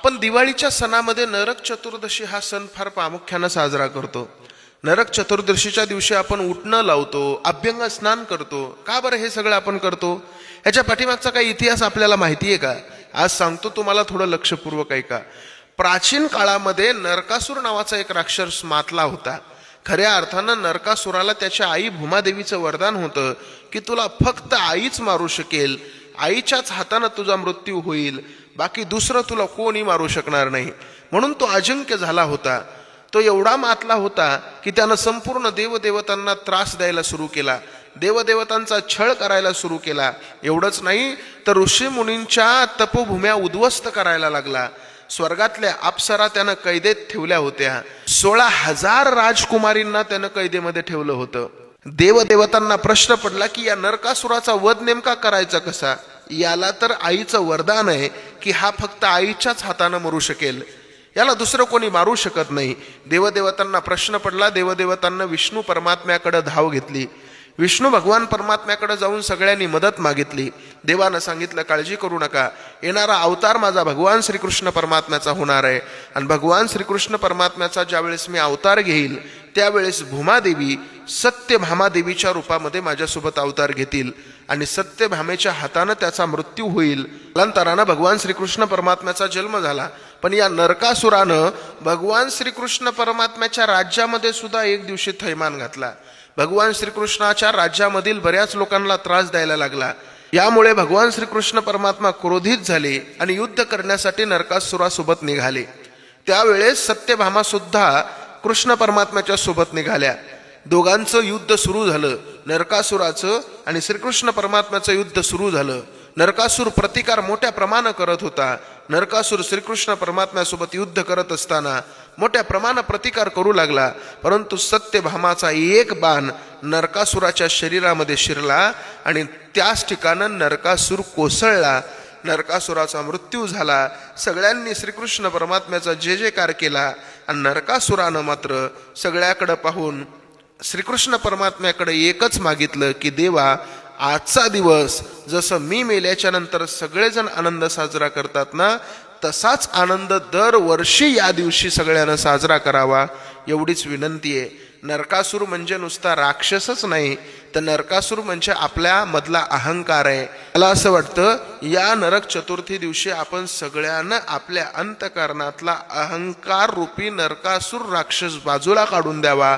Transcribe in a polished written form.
आपण दिवाळीच्या सणामध्ये नरक चतुर्दशी हा सण फार प्रामुख्याने साजरा करतो। नरक चतुर्दशीच्या दिवशी आपण उठणं लावतो, अभ्यंग स्नान करतो। का बरं हे सगळं आपण करतो? ह्याच्या पाठीमागचा काही इतिहास आपल्याला माहिती आहे का? आज सांगतो तुम्हाला, थोडं लक्षपूर्वक ऐका। प्राचीन काळामध्ये नरकासूर नावाचा एक राक्षस मातला होता। खऱ्या अर्थानं नरकासुराला त्याच्या आई भूमादेवीचं वरदान होतं की तुला फक्त आईच मारू शकेल, आईच्याच हाताने तुझा मृत्यू होईल, बाकी दुसरं तुला कोणी मारू शकणार नाही। म्हणून तो अजिंक्य झाला होता। तो एवढा मातला होता की त्यानं संपूर्ण देवदेवतांना त्रास द्यायला सुरू केला, देवदेवतांचा छळ करायला सुरू केला। एवढंच नाही तर ऋषी मुनींच्या तपोभूम्या उद्ध्वस्त करायला लागला। स्वर्गातल्या अप्सरा त्यानं कैदेत ठेवल्या होत्या। 16,000 राजकुमारींना त्यानं कैदेमध्ये ठेवलं होतं। देवदेवतांना प्रश्न पडला की या नरकासुराचा वध नेमका करायचा कसा? याला तर आईचं वरदान आहे की हा फक्त आईच्याच हाताने मरू शकेल, याला दुसरं कोणी मारू शकत नाही। देवदेवतांना प्रश्न पडला। देवदेवतांना विष्णू परमात्म्याकडे धाव घेतली। विष्णू भगवान परमात्म्याकडे जाऊन सगळ्यांनी मदत मागितली। देवानं सांगितलं, काळजी करू नका, येणारा अवतार माझा भगवान श्रीकृष्ण परमात्म्याचा होणार आहे। आणि भगवान श्रीकृष्ण परमात्म्याचा ज्यावेळेस मी अवतार घेईल त्यावेळेस भूमादेवी सत्यभामादेवीच्या रूपामध्ये माझ्यासोबत अवतार घेतील आणि सत्यभामेच्या हाताने त्याचा मृत्यू होईल। कालांतरानं भगवान श्रीकृष्ण परमात्म्याचा जन्म झाला। पण या नरकासुरानं भगवान श्रीकृष्ण परमात्म्याच्या राज्यामध्ये सुद्धा एक दिवशी थैमान घातला। भगवान श्रीकृष्णाच्या राज्यामधील बऱ्याच लोकांना त्रास द्यायला लागला। यामुळे भगवान श्रीकृष्ण परमात्मा क्रोधित झाले आणि युद्ध करण्यासाठी नरकासुरासोबत निघाले। त्यावेळेस सत्यभामा सुद्धा कृष्ण परमात्म्याच्या सोबत निघाल्या। दोघांचं युद्ध सुरू झालं। नरकासुराचं आणि श्रीकृष्ण परमात्म्याचं युद्ध सुरू झालं। नरकासूर प्रतिकार मोठ्या प्रमाणात करत होता। नरकासूर श्रीकृष्ण परमात्म्यासोबत युद्ध करत असताना मोठ्या प्रमाणात प्रतिकार करू लागला। परंतु सत्यभामाचा एक बाण नरकासुराच्या शरीरामध्ये शिरला आणि त्याच ठिकाणी नरकासूर कोसळला। नरकासुराचा मृत्यू झाला। सगळ्यांनी श्रीकृष्ण परमात्म्याचा जय जयकार केला आणि नरकासुरानं मात्र सगळ्याकडे पाहून श्रीकृष्ण परमात्म्याकडे एकच मागितलं की देवा, आजचा दिवस जसं मी मेल्याच्या नंतर सगळेजण आनंद साजरा करतात ना, तसाच आनंद दरवर्षी या दिवशी सगळ्यांना साजरा करावा, एवढीच विनंती आहे। नरकासूर म्हणजे नुसता राक्षसच नाही, तर नरकासूर म्हणजे आपल्या मधला अहंकार आहे। मला असं वाटतं या नरक चतुर्थी दिवशी आपण सगळ्यांना आपल्या अंतःकरणातला अहंकार रूपी नरकासूर राक्षस बाजूला काढून द्यावा